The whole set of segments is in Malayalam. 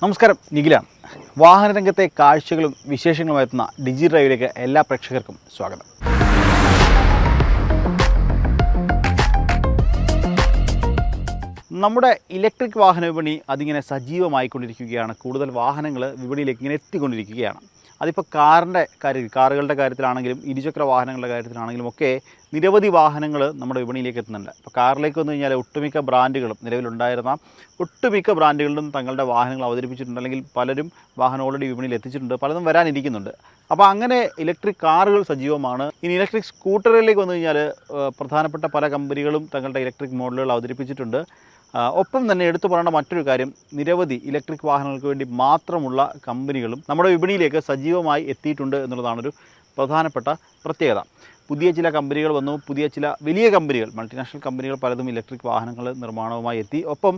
നമസ്കാരം, നിഖിലാണ്. വാഹനരംഗത്തെ കാഴ്ചകളും വിശേഷങ്ങളുമെത്തുന്ന ഡിജി ഡ്രൈവിലേക്ക് എല്ലാ പ്രേക്ഷകർക്കും സ്വാഗതം. നമ്മുടെ ഇലക്ട്രിക് വാഹന വിപണി അതിങ്ങനെ സജീവമായിക്കൊണ്ടിരിക്കുകയാണ്. കൂടുതൽ വാഹനങ്ങൾ വിപണിയിലേക്ക് ഇങ്ങനെ എത്തിക്കൊണ്ടിരിക്കുകയാണ്. അതിപ്പോൾ കാറുകളുടെ കാര്യത്തിലാണെങ്കിലും ഇരുചക്ര വാഹനങ്ങളുടെ കാര്യത്തിലാണെങ്കിലും ഒക്കെ നിരവധി വാഹനങ്ങൾ നമ്മുടെ വിപണിയിലേക്ക് എത്തുന്നുണ്ട്. അപ്പോൾ കാറിലേക്ക് വന്നു കഴിഞ്ഞാൽ ഒട്ടുമിക്ക ബ്രാൻഡുകളും നിലവിലുണ്ടായിരുന്ന ഒട്ടുമിക്ക ബ്രാൻഡുകളിലും തങ്ങളുടെ വാഹനങ്ങൾ അവതരിപ്പിച്ചിട്ടുണ്ട്, അല്ലെങ്കിൽ പലരും വാഹനം ഓൾറെഡി വിപണിയിൽ എത്തിച്ചിട്ടുണ്ട്, പലതും വരാനിരിക്കുന്നുണ്ട്. അപ്പോൾ അങ്ങനെ ഇലക്ട്രിക് കാറുകൾ സജീവമാണ്. ഇനി ഇലക്ട്രിക് സ്കൂട്ടറുകളിലേക്ക് വന്നു കഴിഞ്ഞാൽ പ്രധാനപ്പെട്ട പല കമ്പനികളും തങ്ങളുടെ ഇലക്ട്രിക് മോഡലുകൾ അവതരിപ്പിച്ചിട്ടുണ്ട്. ഒപ്പം തന്നെ എടുത്തു പറയേണ്ട മറ്റൊരു കാര്യം, നിരവധി ഇലക്ട്രിക് വാഹനങ്ങൾക്ക് വേണ്ടി മാത്രമുള്ള കമ്പനികളും നമ്മുടെ വിപണിയിലേക്ക് സജീവമായി എത്തിയിട്ടുണ്ട് എന്നുള്ളതാണൊരു പ്രധാനപ്പെട്ട പ്രത്യേകത. പുതിയ ചില കമ്പനികൾ വന്നു, പുതിയ ചില വലിയ കമ്പനികൾ, മൾട്ടിനാഷണൽ കമ്പനികൾ പലതും ഇലക്ട്രിക് വാഹനങ്ങൾ നിർമ്മാണവുമായി എത്തി. ഒപ്പം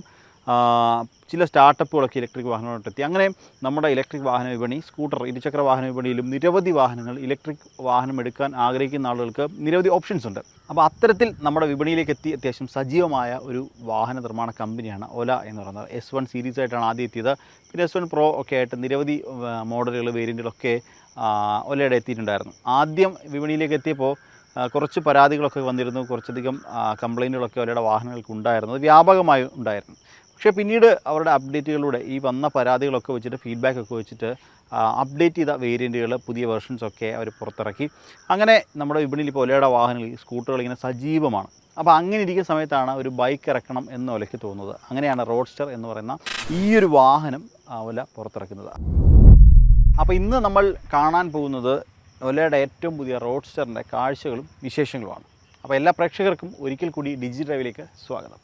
ചില സ്റ്റാർട്ടപ്പുകളൊക്കെ ഇലക്ട്രിക് വാഹനങ്ങളോട്ട് എത്തി. അങ്ങനെ നമ്മുടെ ഇലക്ട്രിക് വാഹന വിപണി, സ്കൂട്ടർ, ഇരുചക്ര വാഹന വിപണിയിലും നിരവധി വാഹനങ്ങൾ, ഇലക്ട്രിക് വാഹനം എടുക്കാൻ ആഗ്രഹിക്കുന്ന ആളുകൾക്ക് നിരവധി ഓപ്ഷൻസ് ഉണ്ട്. അപ്പോൾ അത്തരത്തിൽ നമ്മുടെ വിപണിയിലേക്ക് എത്തി അത്യാവശ്യം സജീവമായ ഒരു വാഹന നിർമ്മാണ കമ്പനിയാണ് ഓല എന്ന് പറയുന്നത്. S1 സീരീസ് ആയിട്ടാണ് ആദ്യം എത്തിയത്. പിന്നെ S1 Pro ഒക്കെ ആയിട്ട് നിരവധി മോഡലുകൾ, വേരിയൻറ്റുകളൊക്കെ ഓലയുടെ എത്തിയിട്ടുണ്ടായിരുന്നു. ആദ്യം വിപണിയിലേക്ക് എത്തിയപ്പോൾ കുറച്ച് പരാതികളൊക്കെ വന്നിരുന്നു, കുറച്ചധികം കംപ്ലയിൻറ്റുകളൊക്കെ ഓലയുടെ വാഹനങ്ങൾക്ക് ഉണ്ടായിരുന്നു, അത് വ്യാപകമായി ഉണ്ടായിരുന്നു. പക്ഷേ പിന്നീട് അവരുടെ അപ്ഡേറ്റുകളിലൂടെ ഈ വന്ന പരാതികളൊക്കെ വെച്ചിട്ട്, ഫീഡ്ബാക്കൊക്കെ വെച്ചിട്ട് അപ്ഡേറ്റ് ചെയ്ത വേരിയൻറ്റുകൾ, പുതിയ വെർഷൻസൊക്കെ അവർ പുറത്തിറക്കി. അങ്ങനെ നമ്മുടെ വിപണിയിൽ ഇപ്പോൾ ഓലയുടെ വാഹനങ്ങൾ, സ്കൂട്ടറുകൾ ഇങ്ങനെ സജീവമാണ്. അപ്പോൾ അങ്ങനെ ഇരിക്കുന്ന സമയത്താണ് ഒരു ബൈക്ക് ഇറക്കണം എന്ന് ഓലയ്ക്ക് തോന്നുന്നത്. അങ്ങനെയാണ് റോഡ്സ്റ്റർ എന്ന് പറയുന്ന ഈ ഒരു വാഹനം ഓല പുറത്തിറക്കുന്നത്. അപ്പോൾ ഇന്ന് നമ്മൾ കാണാൻ പോകുന്നത് ഓലയുടെ ഏറ്റവും പുതിയ റോഡ്സ്റ്ററിൻ്റെ കാഴ്ചകളും വിശേഷങ്ങളുമാണ്. അപ്പോൾ എല്ലാ പ്രേക്ഷകർക്കും ഒരിക്കൽ കൂടി ഡിജി ഡ്രൈവിലേക്ക് സ്വാഗതം.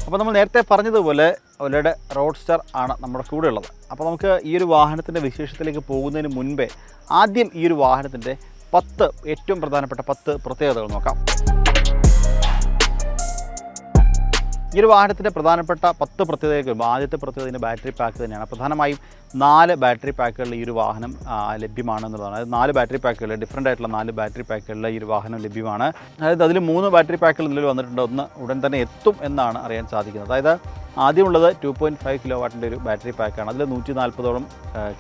അപ്പോൾ നമ്മൾ നേരത്തെ പറഞ്ഞതുപോലെ ഓലയുടെ റോഡ്സ്റ്റർ ആണ് നമ്മുടെ കൂടെ ഉള്ളത്. അപ്പോൾ നമുക്ക് ഈ ഒരു വാഹനത്തിൻ്റെ വിശേഷത്തിലേക്ക് പോകുന്നതിന് മുൻപേ ആദ്യം ഈ ഒരു വാഹനത്തിൻ്റെ 10 ഏറ്റവും പ്രധാനപ്പെട്ട 10 പ്രത്യേകതകൾ നോക്കാം. ഈ ഒരു വാഹനത്തിൻ്റെ പ്രധാനപ്പെട്ട 10 പ്രത്യേകതകൾ വരുമ്പോൾ ആദ്യത്തെ പ്രത്യേകത ഇതിൻ്റെ ബാറ്ററി പാക്ക് തന്നെയാണ്. പ്രധാനമായും 4 ബാറ്ററി പാക്കുകളിൽ ഈ ഒരു വാഹനം ലഭ്യമാണെന്നുള്ളതാണ്. അതായത് 4 ബാറ്ററി പാക്കുകൾ, ഡിഫറൻ്റ് ആയിട്ടുള്ള 4 ബാറ്ററി പാക്കുകളിൽ ഈ ഒരു വാഹനം ലഭ്യമാണ്. അതായത് അതിൽ 3 ബാറ്ററി പാക്കുകൾ നിലവിൽ വന്നിട്ടുണ്ട്. ഒന്ന് ഉടൻ തന്നെ എത്തും എന്നാണ് അറിയാൻ സാധിക്കുന്നത്. അതായത് ആദ്യമുള്ളത് 2.5 കിലോ വാട്ടിൻ്റെ ഒരു ബാറ്ററി പാക്കാണ്. അതിൽ 140ഓളം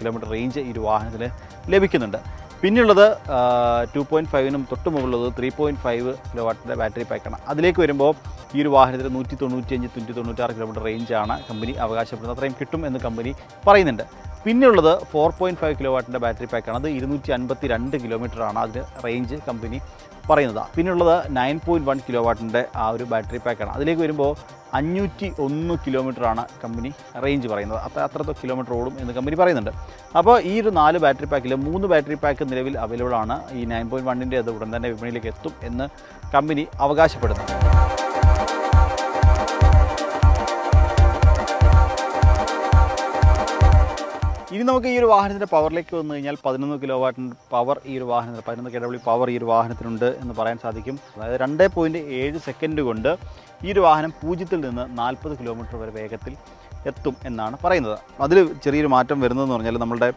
കിലോമീറ്റർ റേഞ്ച് ഈ ഒരു വാഹനത്തിന് ലഭിക്കുന്നുണ്ട്. പിന്നെയുള്ളത് 2.5നും തൊട്ട് മുകളിലുള്ളത് 3.5 കിലോ വാട്ടിൻ്റെ ബാറ്ററി പാക്കാണ്. അതിലേക്ക് വരുമ്പോൾ ഈ ഒരു വാഹനത്തിന് 195-196 കിലോമീറ്റർ റേഞ്ചാണ് കമ്പനി അവകാശപ്പെടുന്നത്. അത്രയും കിട്ടും എന്ന് കമ്പനി പറയുന്നുണ്ട്. പിന്നെയുള്ളത് 4.5 കിലോ വാട്ടിൻ്റെ ബാറ്ററി പാക്കാണ്. അത് 252 കിലോമീറ്ററാണ് അതിന് റേഞ്ച് കമ്പനി പറയുന്നത്. പിന്നെയുള്ളത് 9.1 കിലോ വാട്ടിൻ്റെ ആ ഒരു ബാറ്ററി പാക്കാണ്. അതിലേക്ക് വരുമ്പോൾ 501 കിലോമീറ്ററാണ് കമ്പനി റേഞ്ച് പറയുന്നത്. അത്രത്തെ കിലോമീറ്റർ ഓടും എന്ന് കമ്പനി പറയുന്നുണ്ട്. അപ്പോൾ ഈ ഒരു 4 ബാറ്ററി പാക്കിൽ 3 ബാറ്ററി പാക്ക് നിലവിൽ അവൈലബിൾ ആണ്. ഈ 9.1ൻ്റെ അത് ഉടൻ തന്നെ വിപണിയിലേക്ക് എത്തും എന്ന് കമ്പനി അവകാശപ്പെടുന്നു. ഇനി നമുക്ക് ഈ ഒരു വാഹനത്തിൻ്റെ പവറിലേക്ക് വന്നു കഴിഞ്ഞാൽ 11 കിലോ വാട്ടിൻ്റെ പവർ ഈ ഒരു വാഹനത്തിന്, 11 kW പവർ ഈ ഒരു വാഹനത്തിനുണ്ട് എന്ന് പറയാൻ സാധിക്കും. അതായത് 2.7 സെക്കൻഡ് കൊണ്ട് ഈ ഒരു വാഹനം 0 നിന്ന് 40 കിലോമീറ്റർ വരെ വേഗത്തിൽ എത്തും എന്നാണ് പറയുന്നത്. അതിൽ ചെറിയൊരു മാറ്റം വരുന്നതെന്ന് പറഞ്ഞാൽ നമ്മളുടെ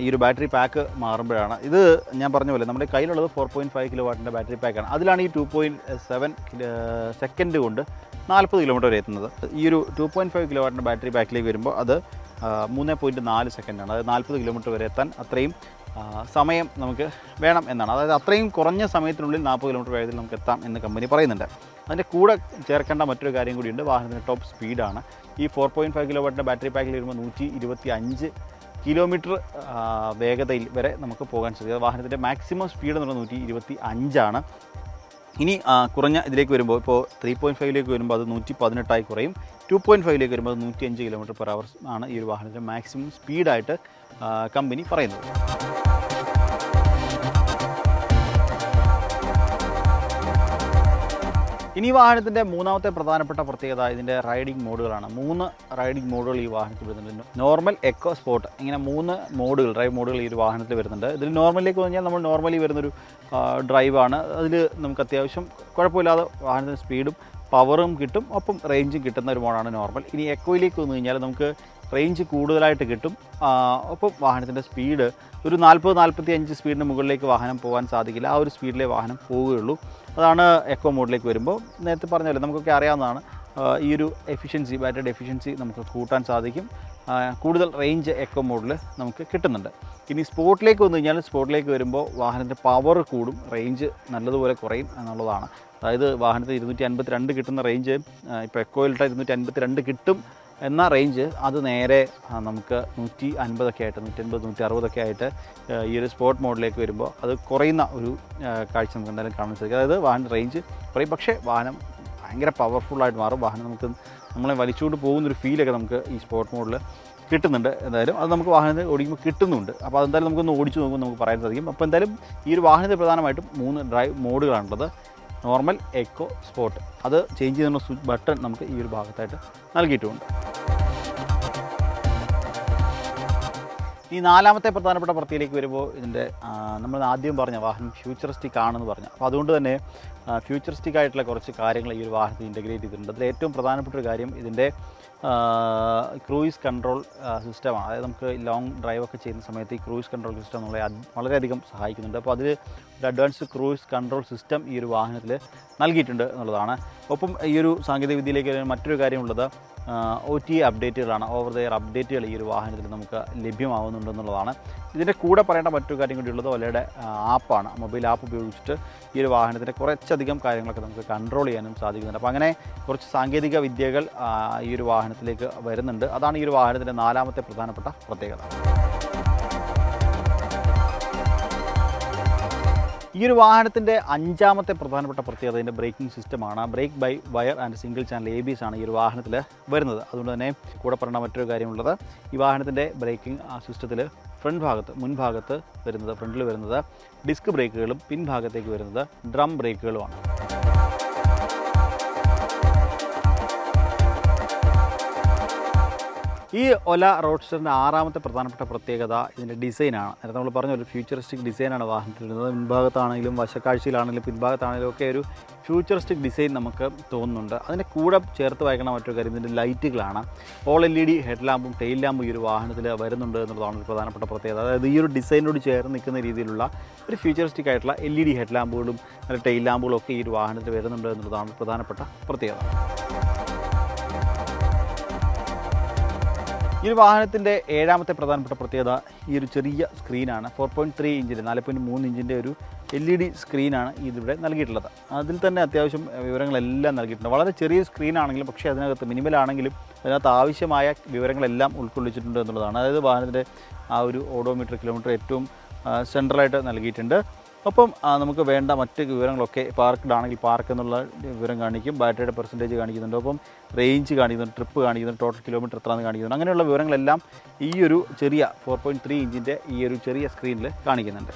ഈ ഒരു ബാറ്ററി പാക്ക് മാറുമ്പോഴാണ്. ഇത് ഞാൻ പറഞ്ഞ പോലെ നമ്മുടെ കയ്യിലുള്ളത് 4.5 കിലോ വാട്ടിൻ്റെ ബാറ്ററി പാക്കാണ്. അതിലാണ് ഈ 2.7 സെക്കൻഡ് കൊണ്ട് 40 കിലോമീറ്റർ വരെ എത്തുന്നത്. ഈ ഒരു 2.5 കിലോ വാട്ടിൻ്റെ ബാറ്ററി പാക്കിലേക്ക് വരുമ്പോൾ അത് 3.4 സെക്കൻഡാണ്. അതായത് 40 കിലോമീറ്റർ വരെ എത്താൻ അത്രയും സമയം നമുക്ക് വേണം എന്നാണ്. അതായത് അത്രയും കുറഞ്ഞ സമയത്തിനുള്ളിൽ 40 കിലോമീറ്റർ വേഗത്തിൽ നമുക്ക് എത്താം എന്ന് കമ്പനി പറയുന്നുണ്ട്. അതിൻ്റെ കൂടെ ചേർക്കേണ്ട മറ്റൊരു കാര്യം കൂടിയുണ്ട്. വാഹനത്തിൻ്റെ ടോപ്പ് സ്പീഡാണ്. ഈ 4.5 കിലോ വാട്ടിൻ്റെ ബാറ്ററി പാക്കിൽ വരുമ്പോൾ 125 കിലോമീറ്റർ വേഗതയിൽ വരെ നമുക്ക് പോകാൻ സാധിക്കും. വാഹനത്തിൻ്റെ മാക്സിമം സ്പീഡ് എന്ന് പറയുന്നത് 125 ഇനി കുറഞ്ഞ ഇതിലേക്ക് വരുമ്പോൾ ഇപ്പോൾ 3.5ലേക്ക് വരുമ്പോൾ അത് 118 കുറയും. 2.5ലേക്ക് വരുമ്പോൾ അത് 105 km/h ആണ് ഈ ഒരു വാഹനത്തിൻ്റെ മാക്സിമം സ്പീഡായിട്ട് കമ്പനി പറയുന്നത്. ഇനി വാഹനത്തിൻ്റെ മൂന്നാമത്തെ പ്രധാനപ്പെട്ട പ്രത്യേകത ഇതിൻ്റെ റൈഡിംഗ് മോഡുകളാണ്. 3 റൈഡിംഗ് മോഡുകൾ ഈ വാഹനത്തിൽ വരുന്നുണ്ട്. നോർമൽ, എക്കോ, സ്പോർട്ട്, ഇങ്ങനെ 3 മോഡുകൾ, ഡ്രൈവ് മോഡുകൾ ഈ ഒരു വാഹനത്തിൽ വരുന്നുണ്ട്. ഇതിൽ നോർമലിലേക്ക് പറഞ്ഞാൽ നമ്മൾ നോർമലി വരുന്നൊരു ഡ്രൈവാണ്. അതിൽ നമുക്ക് അത്യാവശ്യം കുഴപ്പമില്ലാതെ വാഹനത്തിന് സ്പീഡും പവറും കിട്ടും, ഒപ്പം റേഞ്ചും കിട്ടുന്ന ഒരു മോഡാണ് നോർമൽ. ഇനി എക്കോയിലേക്ക് വന്നു കഴിഞ്ഞാൽ നമുക്ക് റേഞ്ച് കൂടുതലായിട്ട് കിട്ടും, ഒപ്പം വാഹനത്തിൻ്റെ സ്പീഡ് ഒരു 40-45 സ്പീഡിന് മുകളിലേക്ക് വാഹനം പോകാൻ സാധിക്കില്ല. ആ ഒരു സ്പീഡിലേ വാഹനം പോവുകയുള്ളൂ. അതാണ് എക്കോ മോഡിലേക്ക് വരുമ്പോൾ. നേരത്തെ പറഞ്ഞല്ലോ, നമുക്കൊക്കെ അറിയാവുന്നതാണ്, ഈ ഒരു എഫിഷ്യൻസി, ബാറ്ററിയുടെ എഫിഷ്യൻസി നമുക്ക് കൂട്ടാൻ സാധിക്കും. കൂടുതൽ റേഞ്ച് എക്കോ മോഡിൽ നമുക്ക് കിട്ടുന്നുണ്ട്. ഇനി സ്പോർട്ടിലേക്ക് വന്നു കഴിഞ്ഞാൽ, സ്പോർട്ടിലേക്ക് വരുമ്പോൾ വാഹനത്തിൻ്റെ പവർ കൂടും, റേഞ്ച് നല്ലതുപോലെ കുറയും എന്നുള്ളതാണ്. അതായത് വാഹനത്തിന് 252 കിട്ടുന്ന റേഞ്ച് ഇപ്പോൾ എക്കോയിലിട്ട 252 കിട്ടും എന്ന റേഞ്ച് അത് നേരെ നമുക്ക് 150 ആയിട്ട്, 150-160 ആയിട്ട് ഈ ഒരു സ്പോർട്ട് മോഡിലേക്ക് വരുമ്പോൾ അത് കുറയുന്ന ഒരു കാഴ്ച നമുക്ക് എന്തായാലും കാണാൻ സാധിക്കും. അതായത് വാഹനം റേഞ്ച് കുറയും, പക്ഷേ വാഹനം ഭയങ്കര പവർഫുള്ളായിട്ട് മാറും. വാഹനം നമുക്ക് നമ്മളെ വലിച്ചുകൊണ്ട് പോകുന്നൊരു ഫീലൊക്കെ നമുക്ക് ഈ സ്പോർട്ട് മോഡിൽ കിട്ടുന്നുണ്ട്. എന്തായാലും അത് നമുക്ക് വാഹനത്തിൽ ഓടിക്കുമ്പോൾ കിട്ടുന്നുണ്ട്. അപ്പോൾ അതെന്തായാലും നമുക്കൊന്ന് ഓടിച്ചു നോക്കുമ്പോൾ നമുക്ക് പറയാൻ സാധിക്കും. അപ്പോൾ എന്തായാലും ഈ ഒരു വാഹനത്തിൽ പ്രധാനമായിട്ടും 3 ഡ്രൈവ് മോഡുകളാണുള്ളത്: നോർമൽ, എക്കോ, സ്പോർട്ട്. അത് ചേഞ്ച് ചെയ്യുന്ന സ്വിച്ച് ബട്ടൺ നമുക്ക് ഈ ഒരു ഭാഗത്തായിട്ട് നൽകിയിട്ടുമുണ്ട്. ഈ നാലാമത്തെ പ്രധാനപ്പെട്ട പ്രത്യേകതയിലേക്ക് വരുമ്പോൾ, ഇതിൻ്റെ നമ്മൾ ആദ്യം പറഞ്ഞ വാഹനം ഫ്യൂച്ചറിസ്റ്റിക് ആണെന്ന് പറഞ്ഞു. അപ്പോൾ അതുകൊണ്ട് തന്നെ ഫ്യൂച്ചറിസ്റ്റിക് ആയിട്ടുള്ള കുറച്ച് കാര്യങ്ങൾ ഈ ഒരു വാഹനത്തിൽ ഇൻ്റഗ്രേറ്റ് ചെയ്തിട്ടുണ്ട്. അതിൽ ഏറ്റവും പ്രധാനപ്പെട്ട ഒരു കാര്യം ഇതിൻ്റെ ക്രൂയിസ് കൺട്രോൾ സിസ്റ്റമാണ്. അതായത് നമുക്ക് ലോങ് ഡ്രൈവൊക്കെ ചെയ്യുന്ന സമയത്ത് ഈ ക്രൂയിസ് കൺട്രോൾ സിസ്റ്റം നമ്മളെ വളരെയധികം സഹായിക്കുന്നുണ്ട്. അപ്പോൾ അതിൽ ഒരു അഡ്വാൻസ്ഡ് ക്രൂയിസ് കൺട്രോൾ സിസ്റ്റം ഈ ഒരു വാഹനത്തിൽ നൽകിയിട്ടുണ്ട് എന്നുള്ളതാണ്. ഒപ്പം ഈ ഒരു സാങ്കേതിക വിദ്യയിലേക്ക് മറ്റൊരു കാര്യമുള്ളത് OTA അപ്ഡേറ്റുകളാണ്. ഓവർ ദ എയർ അപ്ഡേറ്റുകൾ ഈ ഒരു വാഹനത്തിൽ നമുക്ക് ലഭ്യമാവുന്നുണ്ടെന്നുള്ളതാണ്. ഇതിൻ്റെ കൂടെ പറയേണ്ട മറ്റൊരു കാര്യം കൂടിയുള്ളത് ഒലയുടെ ആപ്പാണ്. മൊബൈൽ ആപ്പ് ഉപയോഗിച്ചിട്ട് ഈ ഒരു വാഹനത്തിൻ്റെ കുറച്ചധികം കാര്യങ്ങളൊക്കെ നമുക്ക് കൺട്രോൾ ചെയ്യാനും സാധിക്കുന്നുണ്ട്. അപ്പോൾ അങ്ങനെ കുറച്ച് സാങ്കേതിക വിദ്യകൾ ഈ ഒരു വാഹനത്തിലേക്ക് വരുന്നുണ്ട്. അതാണ് ഈ ഒരു വാഹനത്തിൻ്റെ നാലാമത്തെ പ്രധാനപ്പെട്ട പ്രത്യേകത. ഈ ഒരു വാഹനത്തിൻ്റെ അഞ്ചാമത്തെ പ്രധാനപ്പെട്ട പ്രത്യേകത ഇതിൻ്റെ ബ്രേക്കിംഗ് സിസ്റ്റമാണ്. Brake by wire and single channel ABS ആണ് ഈ ഒരു വാഹനത്തിൽ വരുന്നത്. അതുകൊണ്ട് തന്നെ കൂടെ പറയേണ്ട മറ്റൊരു കാര്യമുള്ളത്, ഈ വാഹനത്തിൻ്റെ ബ്രേക്കിംഗ് സിസ്റ്റത്തിൽ മുൻഭാഗത്ത് വരുന്നത്, ഫ്രണ്ടിൽ വരുന്നത് ഡിസ്ക് ബ്രേക്കുകളും പിൻഭാഗത്തേക്ക് വരുന്നത് ഡ്രം ബ്രേക്കുകളുമാണ്. ഈ ഒല റോഡ്സ്റ്ററിൻ്റെ ആറാമത്തെ പ്രധാനപ്പെട്ട പ്രത്യേകത ഇതിൻ്റെ ഡിസൈനാണ്. നേരത്തെ നമ്മൾ പറഞ്ഞ ഒരു ഫ്യൂച്ചറിസ്റ്റിക് ഡിസൈനാണ് വാഹനത്തിലിരുന്നത്. മുൻഭാഗത്താണെങ്കിലും വശക്കാഴ്ചയിലാണെങ്കിലും പിൻഭാഗത്താണെങ്കിലും ഒക്കെ ഒരു ഫ്യൂച്ചറിസ്റ്റിക് ഡിസൈൻ നമുക്ക് തോന്നുന്നുണ്ട്. അതിൻ്റെ കൂടെ ചേർത്ത് വായിക്കണം മറ്റൊരു കാര്യം ഇതിൻ്റെ ലൈറ്റുകളാണ്. ഓൾ LED ഹെഡ് ലാമ്പും ടെയിൽ ലാമ്പും ഈ ഒരു വാഹനത്തിൽ വരുന്നുണ്ട് എന്നുള്ളതാണ് ഒരു പ്രധാനപ്പെട്ട പ്രത്യേകത. അതായത് ഈ ഒരു ഡിസൈനോട് ചേർന്ന് നിൽക്കുന്ന രീതിയിലുള്ള ഒരു ഫ്യൂച്ചറിസ്റ്റിക് ആയിട്ടുള്ള LED ഹെഡ് ലാമ്പുകളും ടെയിൽ ലാമ്പുകളും ഒക്കെ ഈ ഒരു വാഹനത്തിൽ വരുന്നുണ്ട് എന്നുള്ളതാണ് പ്രധാനപ്പെട്ട പ്രത്യേകത. ഈ ഒരു വാഹനത്തിൻ്റെ ഏഴാമത്തെ പ്രധാനപ്പെട്ട പ്രത്യേകത ഈ ഒരു ചെറിയ സ്ക്രീനാണ്. 4.3 ഇഞ്ചിൻ്റെ 4.3 ഇഞ്ചിൻ്റെ ഒരു LED സ്ക്രീനാണ് ഇതിവിടെ നൽകിയിട്ടുള്ളത്. അതിൽ തന്നെ അത്യാവശ്യം വിവരങ്ങളെല്ലാം നൽകിയിട്ടുണ്ട്. വളരെ ചെറിയ സ്ക്രീനാണെങ്കിലും പക്ഷേ അതിനകത്ത് മിനിമലാണെങ്കിലും അതിനകത്ത് ആവശ്യമായ വിവരങ്ങളെല്ലാം ഉൾക്കൊള്ളിച്ചിട്ടുണ്ട് എന്നുള്ളതാണ്. അതായത് വാഹനത്തിൻ്റെ ആ ഒരു ഓഡോമീറ്റർ, കിലോമീറ്റർ ഏറ്റവും സെൻട്രലായിട്ട് നൽകിയിട്ടുണ്ട്. ഒപ്പം നമുക്ക് വേണ്ട മറ്റ് വിവരങ്ങളൊക്കെ പാർക്ക്ഡ് ആണെങ്കിൽ പാർക്ക് എന്നുള്ള വിവരം കാണിക്കും, ബാറ്ററിയുടെ പെർസെൻറ്റേജ് കാണിക്കുന്നുണ്ട്, ഒപ്പം റേഞ്ച് കാണിക്കുന്നുണ്ട്, ട്രിപ്പ് കാണിക്കുന്നുണ്ട്, ടോട്ടൽ കിലോമീറ്റർ എത്രയാണെന്ന് കാണിക്കുന്നുണ്ട്. അങ്ങനെയുള്ള വിവരങ്ങളെല്ലാം ഈ ഒരു ചെറിയ 4.3 ഇഞ്ചിൻ്റെ ഈ ഒരു ചെറിയ സ്ക്രീനിൽ കാണിക്കുന്നുണ്ട്.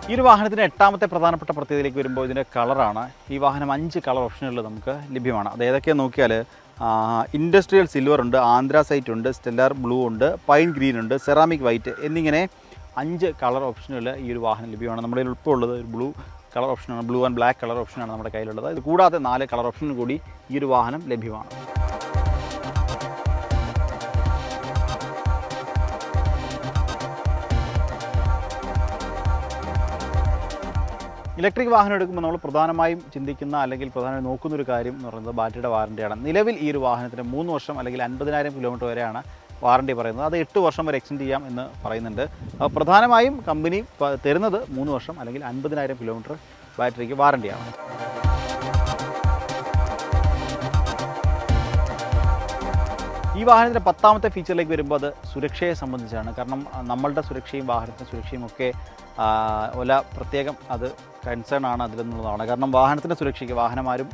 ഈ ഒരു വാഹനത്തിൻ്റെ എട്ടാമത്തെ പ്രധാനപ്പെട്ട പ്രത്യേകതയിലേക്ക് വരുമ്പോൾ ഇതിൻ്റെ കളറാണ്. ഈ വാഹനം 5 കളർ ഓപ്ഷനുകൾ നമുക്ക് ലഭ്യമാണ്. അത് ഏതൊക്കെയാണെന്ന് നോക്കിയാൽ ഇൻഡസ്ട്രിയൽ സിൽവർ ഉണ്ട്, ആന്ത്രാസൈറ്റ് ഉണ്ട്, സ്റ്റെല്ലാർ ബ്ലൂ ഉണ്ട്, പൈൻ ഗ്രീൻ ഉണ്ട്, സെറാമിക് വൈറ്റ് എന്നിങ്ങനെ 5 കളർ ഓപ്ഷനുകൾ ഈ ഒരു വാഹനം ലഭ്യമാണ്. നമ്മുടെ കയ്യിൽ ഇപ്പോൾ ഉള്ളത് ഒരു ബ്ലൂ കളർ ഓപ്ഷനാണ്, ബ്ലൂ ആൻഡ് ബ്ലാക്ക് കളർ ഓപ്ഷനാണ് നമ്മുടെ കയ്യിലുള്ളത്. ഇത് കൂടാതെ 4 കളർ ഓപ്ഷൻ കൂടി ഈ ഒരു വാഹനം ലഭ്യമാണ്. ഇലക്ട്രിക് വാഹനം എടുക്കുമ്പോൾ നമ്മൾ പ്രധാനമായും ചിന്തിക്കുന്ന അല്ലെങ്കിൽ പ്രധാനമായും നോക്കുന്നൊരു കാര്യം എന്ന് പറയുന്നത് ബാറ്ററിയുടെ വാറണ്ടിയാണ്. നിലവിൽ ഈ ഒരു വാഹനത്തിന് 3 വർഷം അല്ലെങ്കിൽ 50,000 കിലോമീറ്റർ വരെയാണ് വാറണ്ടി പറയുന്നത്. അത് 8 വർഷം വരെ എക്സ്റ്റെൻഡ് ചെയ്യാം എന്ന് പറയുന്നുണ്ട്. അപ്പോൾ പ്രധാനമായും കമ്പനി തരുന്നത് 3 വർഷം അല്ലെങ്കിൽ 50,000 കിലോമീറ്റർ ബാറ്ററിക്ക് വാറണ്ടിയാണ്. ഈ വാഹനത്തിൻ്റെ 10ാമത്തെ ഫീച്ചറിലേക്ക് വരുമ്പോൾ അത് സുരക്ഷയെ സംബന്ധിച്ചാണ്. കാരണം നമ്മളുടെ സുരക്ഷയും വാഹനത്തിൻ്റെ സുരക്ഷയും ഒക്കെ ഒല പ്രത്യേകം അത് കൺസേൺ ആണ് അതിലെന്നുള്ളതാണ്. കാരണം വാഹനത്തിൻ്റെ സുരക്ഷയ്ക്ക് വാഹനം ആരും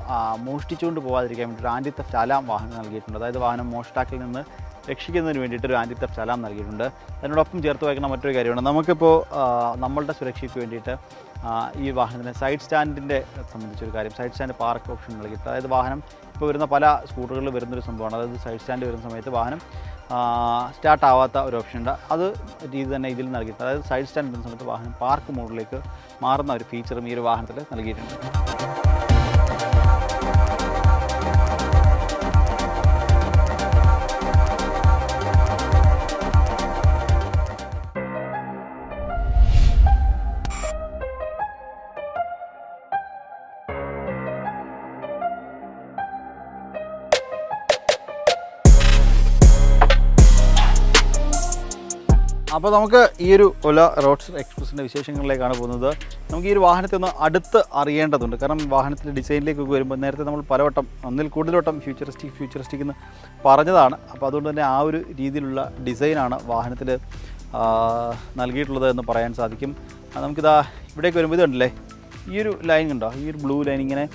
മോഷ്ടിച്ചുകൊണ്ട് പോകാതിരിക്കാൻ വേണ്ടി ഒരു ആൻറ്റി തെഫ്റ്റ് അലാം വാഹനം നൽകിയിട്ടുണ്ട്. അതായത് വാഹനം മോഷ്ടാക്കിൽ നിന്ന് രക്ഷിക്കുന്നതിന് വേണ്ടിയിട്ട് ഒരു ആൻറ്റി തെഫ്റ്റ് അലാം നൽകിയിട്ടുണ്ട്. അതിനോടൊപ്പം ചേർത്ത് വയ്ക്കുന്ന മറ്റൊരു കാര്യമാണ്, നമുക്കിപ്പോൾ നമ്മളുടെ സുരക്ഷയ്ക്ക് വേണ്ടിയിട്ട് ഈ വാഹനത്തിന് സൈഡ് സ്റ്റാൻഡിൻ്റെ സംബന്ധിച്ചൊരു കാര്യം, സൈഡ് സ്റ്റാൻഡ് പാർക്ക് ഓപ്ഷൻ നൽകിയിട്ട്, അതായത് വാഹനം ഇപ്പോൾ വരുന്ന പല സ്കൂട്ടറുകളിൽ വരുന്നൊരു സംഭവമാണ്, അതായത് സൈഡ് സ്റ്റാൻഡ് വരുന്ന സമയത്ത് വാഹനം സ്റ്റാർട്ട് ആവാത്ത ഒരു ഓപ്ഷൻ ഉണ്ട്. അത് രീതി തന്നെ ഇതിൽ നൽകിയിട്ടുണ്ട്. അതായത് സൈഡ് സ്റ്റാൻഡ് വരുന്ന സമയത്ത് വാഹനം പാർക്ക് മോഡിലേക്ക് മാറുന്ന ഒരു ഫീച്ചറും ഈ ഒരു വാഹനത്തിൽ നൽകിയിട്ടുണ്ട്. അപ്പോൾ നമുക്ക് ഈ ഒരു ഒല റോഡ്സ് എക്സ്പ്രസിൻ്റെ വിശേഷങ്ങളിലേക്കാണ് പോകുന്നത്. നമുക്ക് ഈ ഒരു വാഹനത്തെ ഒന്ന് അടുത്ത് അറിയേണ്ടതുണ്ട്. കാരണം വാഹനത്തിൻ്റെ ഡിസൈനിലേക്കൊക്കെ വരുമ്പോൾ നേരത്തെ നമ്മൾ പലവട്ടം ഒന്നിൽ കൂടുതൽ ഫ്യൂച്ചറിസ്റ്റിക് എന്ന് പറഞ്ഞതാണ്. അപ്പോൾ അതുകൊണ്ട് തന്നെ ആ ഒരു രീതിയിലുള്ള ഡിസൈനാണ് വാഹനത്തിൽ നൽകിയിട്ടുള്ളത് എന്ന് പറയാൻ സാധിക്കും. നമുക്കിതാ ഇവിടേക്ക് വരുമ്പോൾ ഇതുണ്ടല്ലേ, ഈ ഒരു ലൈൻ ഉണ്ടോ, ഈ ഒരു ബ്ലൂ ലൈൻ ഇങ്ങനെ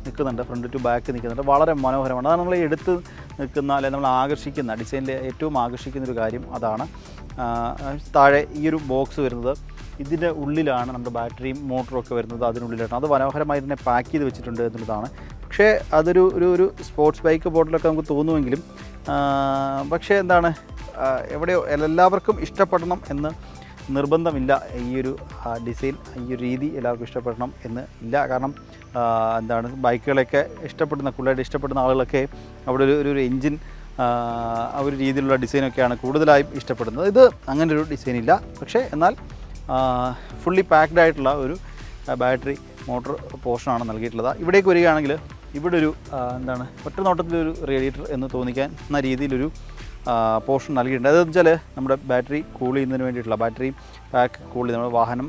നിൽക്കുന്നുണ്ട്, ഫ്രണ്ട് ടു ബാക്ക് നിൽക്കുന്നുണ്ട്, വളരെ മനോഹരമാണ്. അതാണ് നമ്മൾ എടുത്ത് നിൽക്കുന്ന അല്ലെങ്കിൽ നമ്മൾ ആകർഷിക്കുന്ന ഡിസൈനിലെ ഏറ്റവും ആകർഷിക്കുന്നൊരു കാര്യം അതാണ്. താഴെ ഈ ഒരു ബോക്സ് വരുന്നത്, ഇതിൻ്റെ ഉള്ളിലാണ് നമ്മുടെ ബാറ്ററിയും മോട്ടറും ഒക്കെ വരുന്നത്, അതിനുള്ളിലാണ്. അത് മനോഹരമായി തന്നെ പാക്ക് ചെയ്ത് വെച്ചിട്ടുണ്ട് എന്നുള്ളതാണ്. പക്ഷേ അതൊരു ഒരു സ്പോർട്സ് ബൈക്ക് മോഡലൊക്കെ നമുക്ക് തോന്നുമെങ്കിലും പക്ഷേ എന്താണ്, എവിടെയോ എല്ലാവർക്കും ഇഷ്ടപ്പെടണം എന്ന് നിർബന്ധമില്ല. ഈ ഒരു ഡിസൈൻ, ഈ ഒരു രീതി എല്ലാവർക്കും ഇഷ്ടപ്പെടണം എന്ന് ഇല്ല. കാരണം എന്താണ്, ബൈക്കുകളൊക്കെ കൂടുതലായിട്ട് ഇഷ്ടപ്പെടുന്ന ആളുകളൊക്കെ അവിടെ ഒരു എൻജിൻ ആ ഒരു രീതിയിലുള്ള ഡിസൈനൊക്കെയാണ് കൂടുതലായും ഇഷ്ടപ്പെടുന്നത്. ഇത് അങ്ങനെ ഒരു ഡിസൈൻ ഇല്ല. പക്ഷേ എന്നാൽ ഫുള്ളി പാക്ഡ് ആയിട്ടുള്ള ഒരു ബാറ്ററി മോട്ടോർ പോർഷനാണ് നൽകിയിട്ടുള്ളത്. ഇവിടേക്ക് വരികയാണെങ്കിൽ ഇവിടെ ഒരു എന്താണ്, ഒറ്റ നോട്ടത്തിലൊരു റേഡിയേറ്റർ എന്ന് തോന്നിക്കുന്ന രീതിയിലൊരു പോർഷൻ നൽകിയിട്ടുണ്ട്. അതെന്ന് വെച്ചാൽ നമ്മുടെ ബാറ്ററി കൂൾ ചെയ്യുന്നതിന് വേണ്ടിയിട്ടുള്ള, ബാറ്ററി പാക്ക് കൂൾ ചെയ്യുന്ന നമ്മുടെ വാഹനം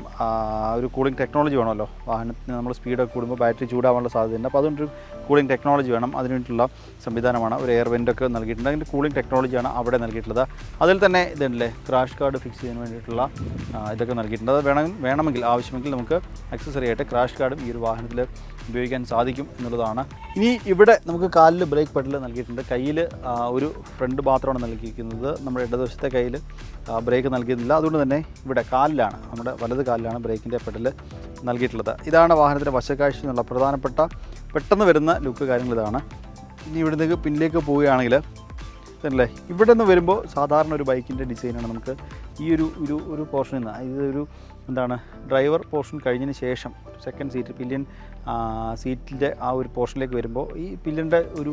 ഒരു കൂളിംഗ് ടെക്നോളജി വേണമല്ലോ. വാഹനത്തിന് നമ്മൾ സ്പീഡൊക്കെ കൂടുമ്പോൾ ബാറ്ററി ചൂടാവാനുള്ള സാധ്യതയുണ്ട്. അപ്പോൾ അതുകൊണ്ടൊരു കൂളിംഗ് ടെക്നോളജി വേണം. അതിന് വേണ്ടിയിട്ടുള്ള സംവിധാനമാണ്. ഒരു എയർ വെൻ്റൊക്കെ നൽകിയിട്ടുണ്ട്. അതിൻ്റെ കൂളിംഗ് ടെക്നോളജിയാണ് അവിടെ നൽകിയിട്ടുള്ളത്. അതിൽ തന്നെ ഇതുണ്ടല്ലേ, ക്രാഷ് കാർഡ് ഫിക്സ് ചെയ്യാൻ വേണ്ടിയിട്ടുള്ള ഇതൊക്കെ നൽകിയിട്ടുണ്ട്. അത് വേണമെങ്കിൽ ആവശ്യമെങ്കിൽ നമുക്ക് ആക്സസറി ആയിട്ട് ക്രാഷ് കാർഡും ഈ ഒരു വാഹനത്തിൽ ഉപയോഗിക്കാൻ സാധിക്കും എന്നുള്ളതാണ്. ഇനി ഇവിടെ നമുക്ക് കാലിൽ ബ്രേക്ക് പെഡൽ നൽകിയിട്ടുണ്ട്. കയ്യിൽ ഒരു ഫ്രണ്ട് മാത്രമാണ് നൽകിയിരിക്കുന്നത്. നമ്മുടെ ഇടതുവശത്തെ കയ്യിൽ ബ്രേക്ക് നൽകിയിരുന്നില്ല. അതുകൊണ്ട് തന്നെ ഇവിടെ കാലിലാണ്, നമ്മുടെ വലത് കാലിലാണ് ബ്രേക്കിൻ്റെ പെഡൽ നൽകിയിട്ടുള്ളത്. ഇതാണ് വാഹനത്തിൻ്റെ വശക്കാഴ്ച എന്നുള്ള പ്രധാനപ്പെട്ട പെട്ടെന്ന് വരുന്ന ലുക്ക് കാര്യങ്ങൾ ഇതാണ്. ഇനി ഇവിടെ നിന്ന് പിന്നിലേക്ക് പോവുകയാണെങ്കിൽ അല്ലേ, ഇവിടെ നിന്ന് വരുമ്പോൾ സാധാരണ ഒരു ബൈക്കിൻ്റെ ഡിസൈനാണ്. നമുക്ക് ഈ ഒരു പോർഷനിൽ നിന്ന്, ഇതൊരു എന്താണ്, ഡ്രൈവർ പോർഷൻ കഴിഞ്ഞതിന് ശേഷം സെക്കൻഡ് സീറ്റ്, പില്യൻ സീറ്റിൻ്റെ ആ ഒരു പോർഷനിലേക്ക് വരുമ്പോൾ ഈ പില്യൻ്റെ ഒരു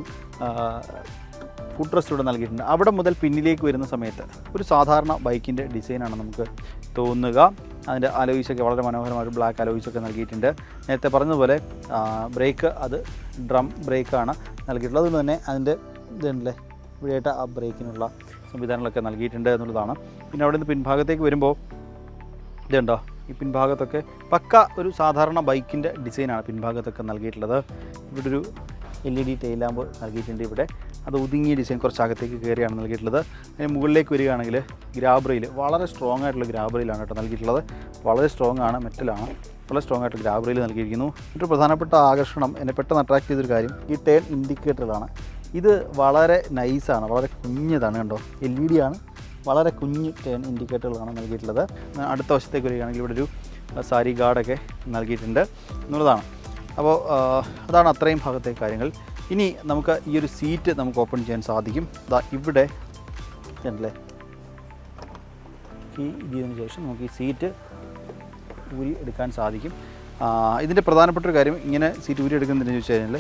ഫുഡ് റെസ്റ്റ് ഇവിടെ നൽകിയിട്ടുണ്ട്. അവിടെ മുതൽ പിന്നിലേക്ക് വരുന്ന സമയത്ത് ഒരു സാധാരണ ബൈക്കിൻ്റെ ഡിസൈനാണ് നമുക്ക് തോന്നുക. അതിൻ്റെ അലോയ്സൊക്കെ വളരെ മനോഹരമായ ബ്ലാക്ക് അലോയ്സൊക്കെ നൽകിയിട്ടുണ്ട്. നേരത്തെ പറഞ്ഞതുപോലെ ബ്രേക്ക് അത് ഡ്രം ബ്രേക്കാണ് നൽകിയിട്ടുള്ളത്. അതുകൊണ്ട് തന്നെ അതിൻ്റെ ഇതുണ്ടല്ലേ, ഇവിടെയായിട്ട് ആ ബ്രേക്കിനുള്ള സംവിധാനങ്ങളൊക്കെ നൽകിയിട്ടുണ്ട് എന്നുള്ളതാണ്. പിന്നെ അവിടെ നിന്ന് പിൻഭാഗത്തേക്ക് വരുമ്പോൾ ഇതുണ്ടോ, ഈ പിൻഭാഗത്തൊക്കെ പക്ക ഒരു സാധാരണ ബൈക്കിൻ്റെ ഡിസൈനാണ് പിൻഭാഗത്തൊക്കെ നൽകിയിട്ടുള്ളത്. ഇവിടെ ഒരു LED ടെയിൽ ലാമ്പ് നൽകിയിട്ടുണ്ട്. ഇവിടെ അത് ഒതുങ്ങിയ ഡിസൈൻ കുറച്ച് അകത്തേക്ക് കയറിയാണ് നൽകിയിട്ടുള്ളത്. അതിന് മുകളിലേക്ക് വരികയാണെങ്കിൽ ഗ്രാബ് റെയിൽ, വളരെ സ്ട്രോങ് ആയിട്ടുള്ള ഗ്രാബ് റെയിലാണ് കേട്ടോ നൽകിയിട്ടുള്ളത്. വളരെ സ്ട്രോങ് ആണ്, മെറ്റലാണ്, വളരെ സ്ട്രോങ് ആയിട്ട് ഗ്രാബ് റെയിൽ നൽകിയിരിക്കുന്നു. മറ്റൊരു പ്രധാനപ്പെട്ട ആകർഷണം, എന്നെ പെട്ടെന്ന് അട്രാക്ട് ചെയ്തൊരു കാര്യം ഈ ടേൺ ഇൻഡിക്കേറ്ററുകളാണ്. ഇത് വളരെ നൈസാണ്, വളരെ കുഞ്ഞതാണ് കണ്ടോ, LED ആണ്, വളരെ കുഞ്ഞ് ടേൺ ഇൻഡിക്കേറ്ററുകളാണ് നൽകിയിട്ടുള്ളത്. അടുത്ത വശത്തേക്ക് വരികയാണെങ്കിൽ ഇവിടെ ഒരു സാരി ഗാർഡൊക്കെ നൽകിയിട്ടുണ്ട് എന്നുള്ളതാണ്. അപ്പോൾ അതാണ് അത്രയും ഭാഗത്തെ കാര്യങ്ങൾ. ഇനി നമുക്ക് ഈ ഒരു സീറ്റ് നമുക്ക് ഓപ്പൺ ചെയ്യാൻ സാധിക്കും. ഇവിടെ അല്ലേ, ഈ ഇതിന് ശേഷം നമുക്ക് ഈ സീറ്റ് ഊരി എടുക്കാൻ സാധിക്കും. ഇതിൻ്റെ പ്രധാനപ്പെട്ട ഒരു കാര്യം, ഇങ്ങനെ സീറ്റ് ഊരി എടുക്കുന്നതെന്ന് ചോദിച്ചു കഴിഞ്ഞാൽ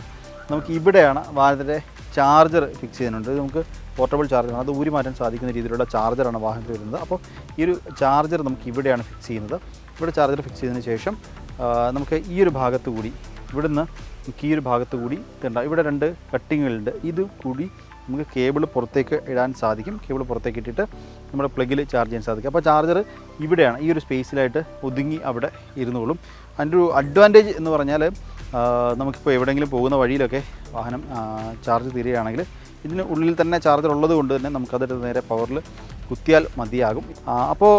നമുക്ക് ഇവിടെയാണ് വാഹനത്തിൻ്റെ ചാർജർ ഫിക്സ് ചെയ്യുന്നുണ്ട്. നമുക്ക് പോർട്ടബിൾ ചാർജറാണ്, അത് ഊരി മാറ്റാൻ സാധിക്കുന്ന രീതിയിലുള്ള ചാർജറാണ് വാഹനത്തിൽ വരുന്നത്. അപ്പോൾ ഈ ഒരു ചാർജർ നമുക്ക് ഇവിടെയാണ് ഫിക്സ് ചെയ്യുന്നത്. ഇവിടെ ചാർജർ ഫിക്സ് ചെയ്തതിന് ശേഷം നമുക്ക് ഈ ഒരു ഭാഗത്ത് കൂടി, ഇവിടുന്ന് ഈ ഒരു ഭാഗത്ത് കൂടി ഇവിടെ 2 കട്ടിങ്ങുകളുണ്ട്. ഇത് കൂടി നമുക്ക് കേബിൾ പുറത്തേക്ക് ഇടാൻ സാധിക്കും. കേബിൾ പുറത്തേക്ക് ഇട്ടിട്ട് നമ്മുടെ പ്ലഗിൽ ചാർജ് ചെയ്യാൻ സാധിക്കും. അപ്പോൾ ചാർജർ ഇവിടെയാണ്, ഈ ഒരു സ്പേസിലായിട്ട് ഒതുങ്ങി അവിടെ ഇരുന്നോളും. അതിൻ്റെ ഒരു അഡ്വാൻറ്റേജ് എന്ന് പറഞ്ഞാൽ നമുക്കിപ്പോൾ എവിടെയെങ്കിലും പോകുന്ന വഴിയിലൊക്കെ വാഹനം ചാർജ് തീരുകയാണെങ്കിൽ ഇതിന് ഉള്ളിൽ തന്നെ ചാർജർ ഉള്ളത് കൊണ്ട് തന്നെ നമുക്കതെടുത്ത് നേരെ പവറിൽ കുത്തിയാൽ മതിയാകും. അപ്പോൾ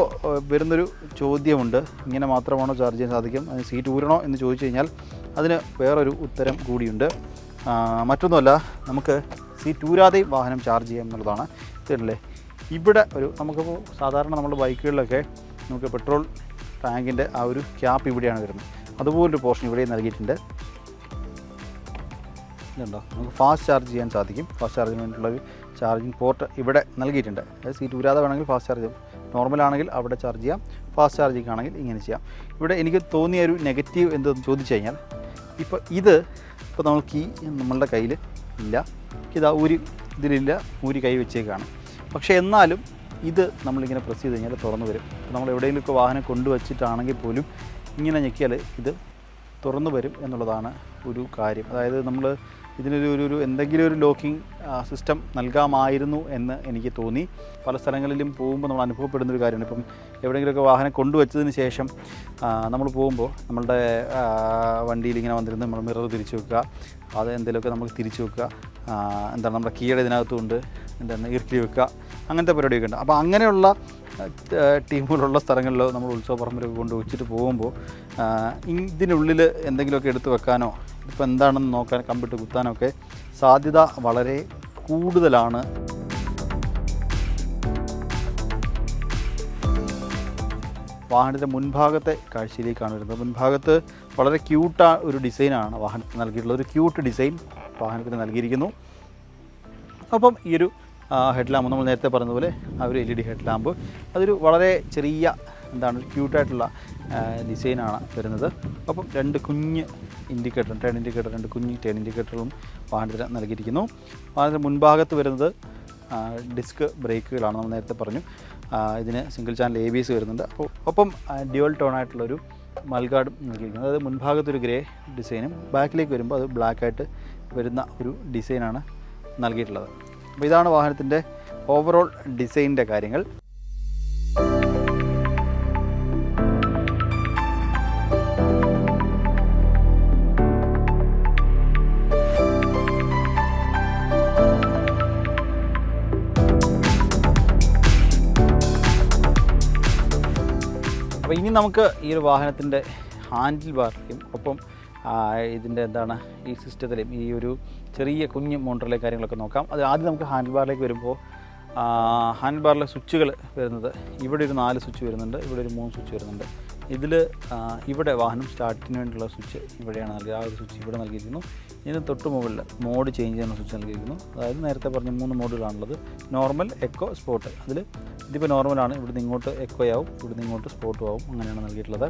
വരുന്നൊരു ചോദ്യമുണ്ട്, ഇങ്ങനെ മാത്രമാണോ ചാർജ് ചെയ്യാൻ സാധിക്കും, അതിന് സീറ്റ് ഊരണോ എന്ന് ചോദിച്ചു കഴിഞ്ഞാൽ അതിന് വേറൊരു ഉത്തരം കൂടിയുണ്ട്. മറ്റൊന്നുമല്ല, നമുക്ക് സീറ്റ് ഊരാതെയും വാഹനം ചാർജ് ചെയ്യാം എന്നുള്ളതാണ്. ഇതല്ലേ ഇവിടെ ഒരു നമുക്കിപ്പോൾ സാധാരണ നമ്മുടെ ബൈക്കുകളിലൊക്കെ നമുക്ക് പെട്രോൾ ടാങ്കിൻ്റെ ആ ഒരു ക്യാപ്പ് ഇവിടെയാണ് വരുന്നത്. അതുപോലൊരു പോർഷൻ ഇവിടെ നൽകിയിട്ടുണ്ട്. ഇതുണ്ടോ, നമുക്ക് ഫാസ്റ്റ് ചാർജ് ചെയ്യാൻ സാധിക്കും. ഫാസ്റ്റ് ചാർജിന് വേണ്ടിയിട്ടുള്ളൊരു ചാർജിങ് പോർട്ട് ഇവിടെ നൽകിയിട്ടുണ്ട്. അതായത് സീറ്റ് ഊരാതെ വേണമെങ്കിൽ ഫാസ്റ്റ് ചാർജ് ചെയ്യാം, നോർമലാണെങ്കിൽ അവിടെ ചാർജ് ചെയ്യാം, ഫാസ്റ്റ് ചാർജിങ് ആണെങ്കിൽ ഇങ്ങനെ ചെയ്യാം. ഇവിടെ എനിക്ക് തോന്നിയ ഒരു നെഗറ്റീവ് എന്തെന്ന് ചോദിച്ചു കഴിഞ്ഞാൽ, ഇപ്പോൾ ഇപ്പോൾ നമുക്ക് നമ്മളുടെ കയ്യിൽ ഇല്ല, ഇതാ ഇതിലില്ല, കൈ വെച്ചേക്കാണ്. പക്ഷേ എന്നാലും ഇത് നമ്മളിങ്ങനെ പ്രസ് ചെയ്ത് കഴിഞ്ഞാൽ തുറന്നു വരും. നമ്മൾ എവിടെയെങ്കിലുമൊക്കെ വാഹനം കൊണ്ടുവച്ചിട്ടാണെങ്കിൽ പോലും ഇങ്ങനെ ഞെക്കിയാൽ ഇത് തുറന്നു വരും എന്നുള്ളതാണ് ഒരു കാര്യം. അതായത് നമ്മൾ ഇതിനൊരു എന്തെങ്കിലും ഒരു ലോക്കിംഗ് സിസ്റ്റം നൽകാമായിരുന്നു എന്ന് എനിക്ക് തോന്നി. പല സ്ഥലങ്ങളിലും പോകുമ്പോൾ നമ്മൾ അനുഭവപ്പെടുന്നൊരു കാര്യമാണ്. ഇപ്പം എവിടെയെങ്കിലുമൊക്കെ വാഹനം കൊണ്ടുവച്ചതിന് ശേഷം നമ്മൾ പോകുമ്പോൾ നമ്മളുടെ വണ്ടിയിൽ ഇങ്ങനെ വന്നിരുന്ന് നമ്മൾ മിറർ തിരിച്ചു വെക്കുക, അത് എന്തെങ്കിലുമൊക്കെ നമ്മൾ തിരിച്ചു വെക്കുക, എന്താണ് നമ്മുടെ കീയുടെ ഇതിനകത്തുകൊണ്ട് ഇറുക്കി വെക്കുക, അങ്ങനത്തെ പരിപാടിയൊക്കെ ഉണ്ട്. അപ്പോൾ അങ്ങനെയുള്ള ടീമുകളുള്ള സ്ഥലങ്ങളിലോ നമ്മൾ ഉത്സവപ്പറമ്പിലൊക്കെ കൊണ്ട് വെച്ചിട്ട് പോകുമ്പോൾ ഇതിനുള്ളിൽ എന്തെങ്കിലുമൊക്കെ എടുത്ത് വെക്കാനോ ഇപ്പോൾ എന്താണെന്ന് നോക്കാൻ കമ്പിട്ട് കുത്താനോ ഒക്കെ സാധ്യത വളരെ കൂടുതലാണ്. വാഹനത്തിൻ്റെ മുൻഭാഗത്തെ കാഴ്ചയിലേക്കാണ് വരുന്നത്. മുൻഭാഗത്ത് വളരെ ഒരു ഡിസൈനാണ് വാഹനത്തിന് നൽകിയിട്ടുള്ളത്. ഒരു ക്യൂട്ട് ഡിസൈൻ വാഹനത്തിന് നൽകിയിരിക്കുന്നു. അപ്പം ഈ ഒരു ഹെഡ് ലാമ്പ് നമ്മൾ നേരത്തെ പറഞ്ഞതുപോലെ ആ ഒരു LED ഹെഡ് ലാമ്പ് അതൊരു വളരെ ചെറിയ ക്യൂട്ടായിട്ടുള്ള ഡിസൈനാണ് വരുന്നത്. അപ്പം 2 കുഞ്ഞ് ഇൻഡിക്കേറ്റർ, ടേൺ ഇൻഡിക്കേറ്റർ, 2 കുഞ്ഞ് ടേൺ ഇൻഡിക്കേറ്ററും വാഹനത്തിന് നൽകിയിരിക്കുന്നു. വാഹനത്തിന് മുൻഭാഗത്ത് വരുന്നത് ഡിസ്ക് ബ്രേക്കുകളാണ്. നമ്മൾ നേരത്തെ പറഞ്ഞു ഇതിന് സിംഗിൾ ചാനൽ ABS വരുന്നുണ്ട്. അപ്പോൾ ഒപ്പം ഡ്യുവൽ ടോണായിട്ടുള്ളൊരു മൽഗാർഡും നൽകിയിരിക്കുന്നത്. അതായത് മുൻഭാഗത്തൊരു ഗ്രേ ഡിസൈനും ബാക്കിലേക്ക് വരുമ്പോൾ അത് ബ്ലാക്കായിട്ട് വരുന്ന ഒരു ഡിസൈനാണ് നൽകിയിട്ടുള്ളത്. അപ്പോൾ ഇതാണ് വാഹനത്തിൻ്റെ ഓവറോൾ ഡിസൈനിൻ്റെ കാര്യങ്ങൾ. അപ്പോൾ ഇനി നമുക്ക് ഈ ഒരു വാഹനത്തിൻ്റെ ഹാൻഡിൽ ബാറിലേക്കും ഒപ്പം ഇതിൻ്റെ ഈ സിസ്റ്റത്തിലെയും ഈ ഒരു ചെറിയ കുഞ്ഞ് മോട്ടറിലെ കാര്യങ്ങളൊക്കെ നോക്കാം. അത് ആദ്യം നമുക്ക് ഹാൻഡിൽ ബാറിലേക്ക് വരുമ്പോൾ ഹാൻഡിൽ ബാറിലെ സ്വിച്ചുകൾ വരുന്നത് ഇവിടെ ഒരു 4 സ്വിച്ച് വരുന്നുണ്ട്, ഇവിടെ ഒരു 3 സ്വിച്ച് വരുന്നുണ്ട്. ഇവിടെ വാഹനം സ്റ്റാർട്ടിന് വേണ്ടിയുള്ള സ്വിച്ച് ഇവിടെയാണ് നൽകിയത്. ആ ഒരു സ്വിച്ച് ഇവിടെ നൽകിയിരിക്കുന്നു. ഇതിന് തൊട്ട് മുകളിൽ മോഡ് ചേഞ്ച് ചെയ്യുന്ന സ്വിച്ച് നൽകിയിരിക്കുന്നു. അതായത് നേരത്തെ പറഞ്ഞ 3 മോഡുകളാണുള്ളത്: നോർമൽ, എക്കോ, സ്പോർട്ട്. ഇതിപ്പോൾ നോർമലാണ്, ഇവിടുന്ന് ഇങ്ങോട്ട് എക്കോ ആവും, ഇവിടുന്ന് ഇങ്ങോട്ട് സ്പോർട്ടും ആവും, അങ്ങനെയാണ് നൽകിയിട്ടുള്ളത്.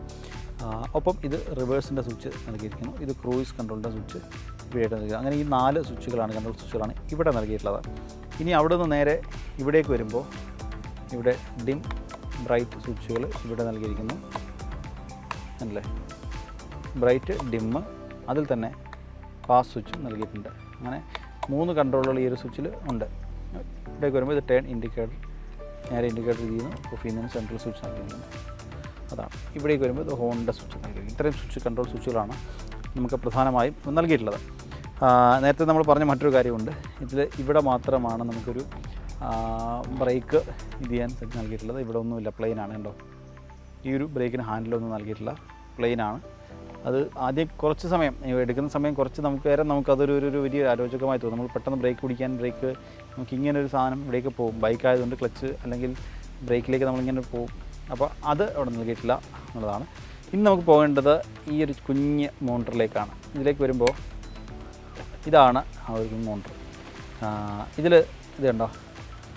ഒപ്പം ഇത് റിവേഴ്സിൻ്റെ സ്വിച്ച് നൽകിയിരിക്കുന്നു. ഇത് ക്രൂയിസ് കൺട്രോളിൻ്റെ സ്വിച്ച് ഇവിടെയായിട്ട് നൽകിയത്. അങ്ങനെ ഈ 4 സ്വിച്ചുകളാണ്, കൺട്രോൾ സ്വിച്ചുകളാണ് ഇവിടെ നൽകിയിട്ടുള്ളത്. ഇനി അവിടെ നിന്ന് നേരെ ഇവിടേക്ക് വരുമ്പോൾ ഇവിടെ ഡിം, ബ്രൈറ്റ് സ്വിച്ചുകൾ ഇവിടെ നൽകിയിരിക്കുന്നു അല്ലേ. ബ്രൈറ്റ്, ഡിമ്മ്, അതിൽ തന്നെ ഫാസ്റ്റ് സ്വിച്ചും നൽകിയിട്ടുണ്ട്. അങ്ങനെ 3 കൺട്രോളുകൾ ഈ ഒരു സ്വിച്ചിൽ ഉണ്ട്. ഇവിടേക്ക് വരുമ്പോൾ ഇത് ടേൺ ഇൻഡിക്കേറ്റർ, നേരെ ഇൻഡിക്കേറ്റർ ചെയ്യുന്നു, ഓഫ് ചെയ്യുന്നതിന് സെൻട്രൽ സ്വിച്ച് നൽകിയിരിക്കുന്നു. അതാണ്. ഇവിടേക്ക് വരുമ്പോൾ ഇത് ഹോണിൻ്റെ സ്വിച്ച് നൽകിയിരിക്കുന്നു. ഇത്രയും സ്വിച്ച്, കൺട്രോൾ സ്വിച്ചുകളാണ് നമുക്ക് പ്രധാനമായും നൽകിയിട്ടുള്ളത്. നേരത്തെ നമ്മൾ പറഞ്ഞ മറ്റൊരു കാര്യമുണ്ട്. ഇവിടെ മാത്രമാണ് നമുക്കൊരു ബ്രേക്ക് ഇത് ചെയ്യാൻ നൽകിയിട്ടുള്ളത്. ഇവിടെ ഒന്നുമില്ല, പ്ലെയിനാണ്. കണ്ടോ, ഈ ഒരു ബ്രേക്കിന് ഹാൻഡിലൊന്നും നൽകിയിട്ടില്ല, പ്ലെയിനാണ്. അത് ആദ്യം കുറച്ച് സമയം എടുക്കുന്ന സമയം കുറച്ച് നമുക്കതൊരു വലിയ അരോചകമായി തോന്നും. നമ്മൾ പെട്ടെന്ന് ബ്രേക്ക് പിടിക്കാൻ നമുക്ക് ഇങ്ങനെ ഒരു സാധനം ഇവിടേക്ക് പോകും. ബൈക്കായതുകൊണ്ട് ക്ലച്ച് അല്ലെങ്കിൽ ബ്രേക്കിലേക്ക് നമ്മളിങ്ങനെ പോകും. അപ്പോൾ അത് അവിടെ നൽകിയിട്ടില്ല എന്നുള്ളതാണ്. ഇനി നമുക്ക് പോകേണ്ടത് ഈ ഒരു കുഞ്ഞ് മോട്ടറിലേക്കാണ്. ഇതിലേക്ക് വരുമ്പോൾ ഇതാണ് ആ ഒരു മോട്ടർ. ഇത് കണ്ടോ,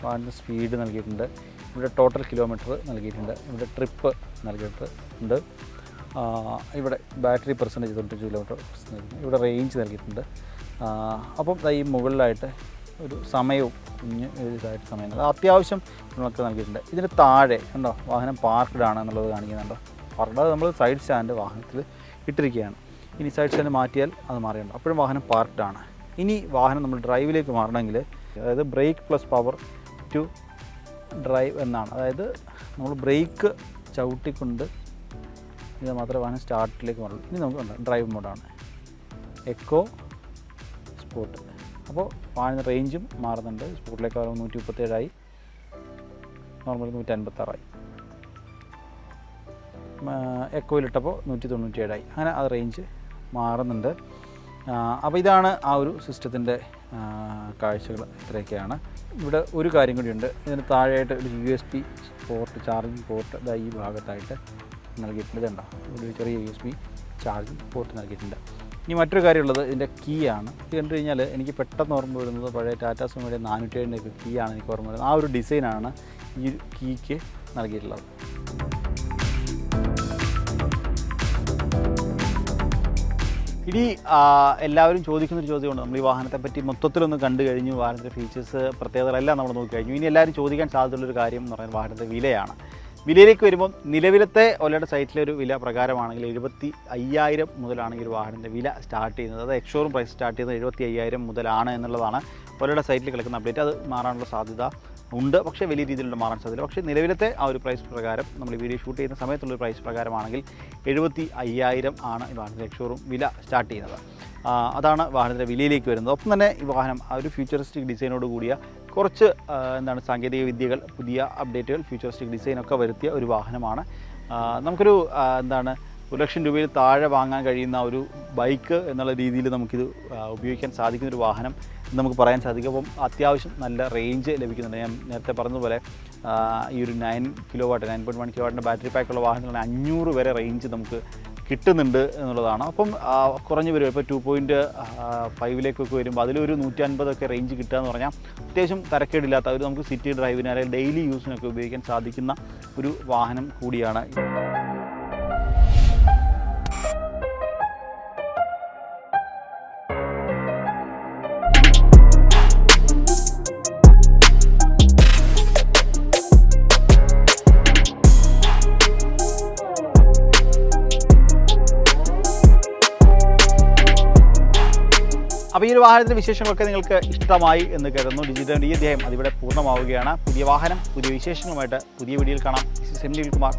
വാഹനത്തിൻ്റെ സ്പീഡ് നൽകിയിട്ടുണ്ട്, ഇവിടെ ടോട്ടൽ കിലോമീറ്റർ നൽകിയിട്ടുണ്ട്, ഇവിടെ ട്രിപ്പ് നൽകിയിട്ടുണ്ട്, ഇവിടെ ബാറ്ററി പെർസെൻറ്റേജ് 95 കിലോമീറ്റർ, ഇവിടെ റേഞ്ച് നൽകിയിട്ടുണ്ട്. അപ്പം ഈ മുകളിലായിട്ട് ഒരു സമയവും ഇതായിട്ട് സമയം അത്യാവശ്യം നമുക്ക് നൽകിയിട്ടുണ്ട്. ഇതിന് താഴെ കണ്ടോ വാഹനം പാർക്ക്ഡ് ആണ് എന്നുള്ളത് കാണിക്കുന്നുണ്ടോ. പാർക്ക്ഡ്, അത് നമ്മൾ സൈഡ് സ്റ്റാൻഡ് വാഹനത്തിൽ ഇട്ടിരിക്കുകയാണ്. ഇനി സൈഡ് സ്റ്റാൻഡ് മാറ്റിയാൽ അത് മാറിയുണ്ട്, അപ്പോഴും വാഹനം പാർക്ക്ഡ് ആണ്. ഇനി വാഹനം നമ്മൾ ഡ്രൈവിലേക്ക് മാറണമെങ്കിൽ, അതായത് brake plus power to drive എന്നാണ്. അതായത് നമ്മൾ ബ്രേക്ക് ചവിട്ടിക്കൊണ്ട് ഇത് മാത്രമേ വാഹനം സ്റ്റാർട്ടിലേക്ക് മാറുള്ളൂ. ഇനി നമുക്ക് ഡ്രൈവ് മോഡാണ്, എക്കോ, സ്പോർട്ട്. അപ്പോൾ വാഹന റേഞ്ചും മാറുന്നുണ്ട്. സ്പോർട്ടിലേക്ക് വരുമ്പോൾ 137 നോർമൽ 156 എക്കോയിലിട്ടപ്പോൾ 197 അങ്ങനെ അത് റേഞ്ച് മാറുന്നുണ്ട്. അപ്പോൾ ഇതാണ് ആ ഒരു സിസ്റ്റത്തിൻ്റെ കാഴ്ചകൾ ഇത്രയൊക്കെയാണ്. ഇവിടെ ഒരു കാര്യം കൂടിയുണ്ട്. ഇതിന് താഴെയായിട്ട് ഒരു USB പോർട്ട്, ചാർജിങ് പോർട്ട് ഈ ഭാഗത്തായിട്ട് നൽകിയിട്ടുണ്ട്. ഇതുണ്ടോ, ഒരു ചെറിയ USB ചാർജിങ് പോർട്ട് നൽകിയിട്ടുണ്ട്. ഇനി മറ്റൊരു കാര്യമുള്ളത് ഇതിൻ്റെ കീ ആണ്. ഇത് കണ്ടു കഴിഞ്ഞാൽ എനിക്ക് പെട്ടെന്ന് ഓർമ്മ വരുന്നത് പഴയ ടാറ്റാ സുമോയുടെ 407 കീ ആണ് എനിക്ക് ഓർമ്മ വരുന്നത്. ആ ഒരു ഡിസൈനാണ് ഈ കീക്ക് നൽകിയിട്ടുള്ളത്. ഇനി എല്ലാവരും ചോദിക്കുന്നൊരു ചോദ്യമുണ്ട്. നമ്മൾ ഈ വാഹനത്തെപ്പറ്റി മൊത്തത്തിലൊന്ന് കണ്ടു കഴിഞ്ഞു, വാഹനത്തിൻ്റെ ഫീച്ചേഴ്സ് പ്രത്യേകതകളെല്ലാം നമ്മൾ നോക്കിക്കഴിഞ്ഞു. ഇനി എല്ലാവരും ചോദിക്കാൻ സാധ്യതയുള്ളൊരു കാര്യം എന്ന് പറയുന്നത് വാഹനത്തിൻ്റെ വിലയാണ്. വിലയിലേക്ക് വരുമ്പോൾ നിലവിലത്തെ ഒലയുടെ സൈറ്റിലെ ഒരു വില പ്രകാരമാണെങ്കിൽ 75,000 മുതലാണ് ഈ ഒരു വാഹനത്തിൻ്റെ വില സ്റ്റാർട്ട് ചെയ്യുന്നത്. അത് എക്സ്ഷോറൂം പ്രൈസ് സ്റ്റാർട്ട് ചെയ്യുന്നത് 75,000 മുതലാണ് എന്നുള്ളതാണ് ഒലയുടെ സൈറ്റിൽ കിടക്കുന്ന അപ്ഡേറ്റ്. അത് മാറാനുള്ള സാധ്യത ഉണ്ട്, പക്ഷേ വലിയ രീതിയിലുള്ള മാറാൻ സാധ്യത. പക്ഷേ നിലവിലത്തെ ആ ഒരു പ്രൈസ് പ്രകാരം, നമ്മൾ ഈ വീഡിയോ ഷൂട്ട് ചെയ്യുന്ന സമയത്തുള്ളൊരു പ്രൈസ് പ്രകാരമാണെങ്കിൽ 75,000 ആണ് ഈ വാഹനത്തിൻ്റെ എക്സ്ഷോറൂം വില സ്റ്റാർട്ട് ചെയ്യുന്നത്. അതാണ് വാഹനത്തിൻ്റെ വിലയിലേക്ക് വരുന്നത്. ഒപ്പം തന്നെ ഈ വാഹനം ആ ഒരു ഫ്യൂച്ചറിസ്റ്റിക് ഡിസൈനോട് കൂടിയ കുറച്ച് സാങ്കേതിക വിദ്യകൾ, പുതിയ അപ്ഡേറ്റുകൾ, ഫ്യൂച്ചറിസ്റ്റിക് ഡിസൈനൊക്കെ വരുത്തിയ ഒരു വാഹനമാണ്. നമുക്കൊരു 1,00,000 രൂപയിൽ താഴെ വാങ്ങാൻ കഴിയുന്ന ഒരു ബൈക്ക് എന്നുള്ള രീതിയിൽ നമുക്കിത് ഉപയോഗിക്കാൻ സാധിക്കുന്നൊരു വാഹനം നമുക്ക് പറയാൻ സാധിക്കും. അപ്പം അത്യാവശ്യം നല്ല റേഞ്ച് ലഭിക്കുന്നുണ്ട്. ഞാൻ നേരത്തെ പറഞ്ഞതുപോലെ ഈ ഒരു 9.1 കിലോവാട്ടിൻ്റെ ബാറ്ററി പാക്കുള്ള വാഹനങ്ങളാണ് 500 വരെ റേഞ്ച് നമുക്ക് കിട്ടുന്നുണ്ട് എന്നുള്ളതാണ്. അപ്പം കുറഞ്ഞു വരും. ഇപ്പോൾ 2.5 വരുമ്പോൾ അതിലൊരു 150 റേഞ്ച് കിട്ടുക എന്ന് പറഞ്ഞാൽ അത്യാവശ്യം തരക്കേടില്ലാത്ത ഒരു നമുക്ക് സിറ്റി ഡ്രൈവിന് അല്ലെങ്കിൽ ഡെയിലി യൂസിനൊക്കെ ഉപയോഗിക്കാൻ സാധിക്കുന്ന ഒരു വാഹനം കൂടിയാണ്. അപ്പോൾ ഈ ഒരു വാഹനത്തിൻ്റെ വിശേഷങ്ങളൊക്കെ നിങ്ങൾക്ക് ഇഷ്ടമായി എന്ന് കരുതുന്നു. ഡിജിറ്റൽ ഈ അധ്യായം അതിവിടെ പൂർണ്ണമാവുകയാണ്. പുതിയ വാഹനം, പുതിയ വിശേഷങ്ങളുമായിട്ട് പുതിയ വീഡിയോയിൽ കാണാം. This is M. Nikhil Kumar.